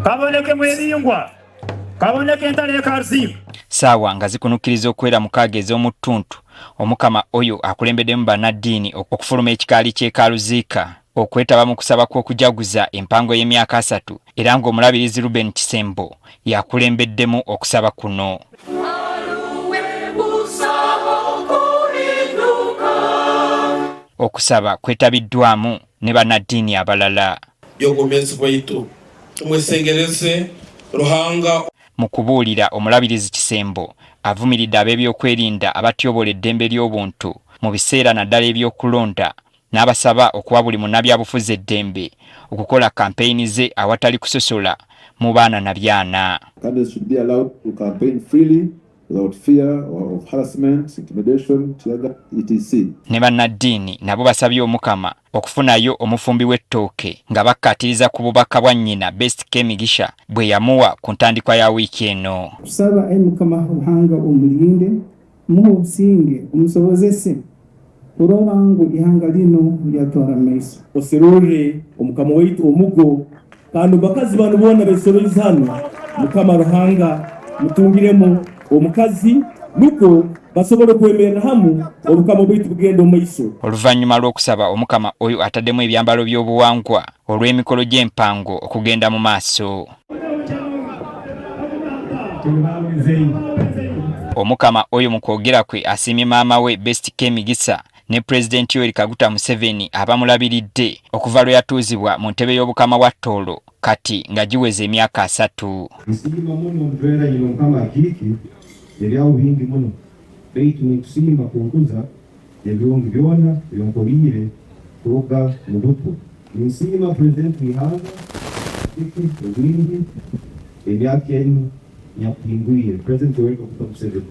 kaboneke mwebingwa kaboneke entale karsi sawa nga zikunukiriza okwera mukaaga ez'omutuntu omukama oyo akulembeddemu bannaddiini okufuluma ekikaali ky'ekaaluziika okwetaba mu kusaba kw'okujaguza empango y'emyaka 3 era ng'omulabirizi Ruben Kisembo yakulembeddemu okusaba kuno. Okusaba kwetabiddwamu ne bannaddiini abalala. Yogomezi bwaitu mwesengereze Ruhanga. Mu kubuulira omulabirizi Kisembo avumiridde ab'ebyokwerinda abatyobola eddembe ly'obuntu mu biseera naddala eby'okulonda n'abasaba okuwa buli munnabyabufuzi eddembe okukola kampeyini ze awatali kusosola mu baana na byana. Candidates should be allowed to campaign freely without fear of harassment, intimidation, etc. Ne bannaddiini nabo basabye omukama okufunayo omufumbi w'ettooke nga bakkaatiriza ku bubaka bwa nnyina Best K Migisha bwe yamuwa ku ntandikwa ya wiiki eno. Tusaba mukama Ruhanga omulinde muhe obusinge omusobozese kuroba ngu ihanga lino lyatwara maiso oserore omukama waitu omugo kandi bakazi bano bona besoreza hano mukama Ruhanga mutungiremo omukazi nuko basobole kwemerera hamu olukama bwaitu bugenda omaiso. Oluvannyuma lw'okusaba omukama oyo ataddemu ebyambalo by'obuwangwa olw'emikolo gy'empango okugenda mu maaso. Omukama oyo mu kwogera kwe asiimye maama we Best K Migisa ne Pulezidenti Yoweri Kaguta Museveni abamulabiridde okuva lwe yatuuzibwa mu ntebe y'obukama bwa Tooro kati nga giweze emyaka 3. Nsiima muno mbeera yino mukama kiki eryawo bingi muno baitu nikusiima kunguza ebirungi byona byonkolire kuruga mu buto. Nsiima Pulezidenti w'ihanga kiki obwingi emyaka eno nyakuhingwire Pulezidenti Yoweri Kaguta Museveni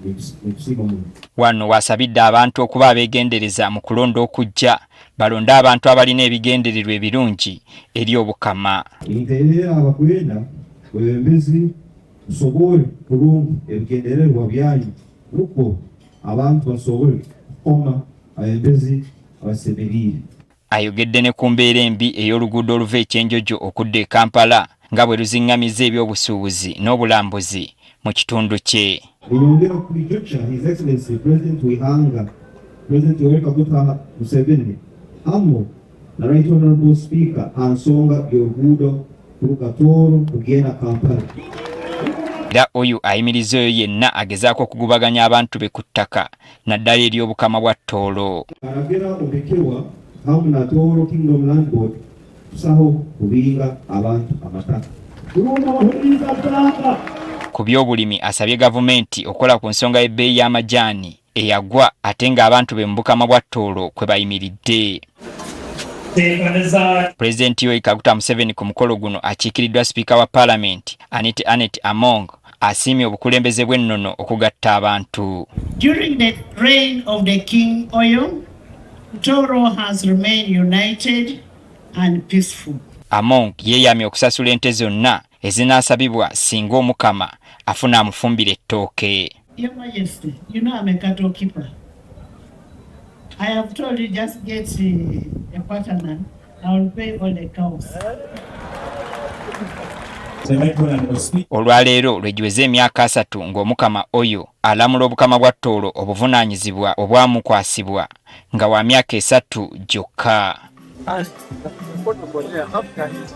nikusiima muno. Wano wasabidde abantu okuba abeegendereza mu kulonda okujja balonde abantu abalina ebigendererwa ebirungi eri obukama. Nteerera abakwenda webembezi tusobole kulungi ebigendererwa byanyu uko abantu basobole kukoma abembezi abasemerire. Ayogedde ne ku mbeera embi ey'oluguudo oluva ekyenjojo okudda e Kampala nga bwe luziŋŋamiza ebyobusuubuzi n'obulambuzi mu kitundu kye. Ninyongera kulichocha His Excellency President w'ihanga President Yoweri Kaguta Museveni hamo na Right Honorable Speaker ansonga y'oluguudo kuruga Tooro kugenda Kampala. Era oyo ayimiriza oyo yenna agezaako okugubaganya abantu be ku ttaka naddala ery'obukama bwa Tooro. Aragera omekerwa hamu na Tooro Kingdom Land Board tusaho kubinga abantu amataka. Ku by'obulimi asabye gavumenti okukola ku nsonga y'ebbeeyi y'amajaani eyagwa ate ng'abantu be mu bukama bwa Tooro kwe bayimiridde. Pulezidenti Yoweri Kaguta Museveni ku mukolo guno akiikiriddwa Sipiika wa Paalamenti Anet Among asiimye obukulembeze bw'ennono okugatta abantu. During the reign of the King Oyo, Tooro has remained united and peaceful. Among yeeyamye okusasula ente zonna ezinaasabibwa singa omukama afuna amufumbira ettooke. Your Majesty, you know I'm a cattle keeper. I have told you just get a partner. I will pay all the cows. Olwaleero lwegiweze emyaka 3 ng'omukama oyo alamula obukama bwa Tooro obuvunaanyizibwa obwamukwasibwa nga wa myaka 3 gyokka.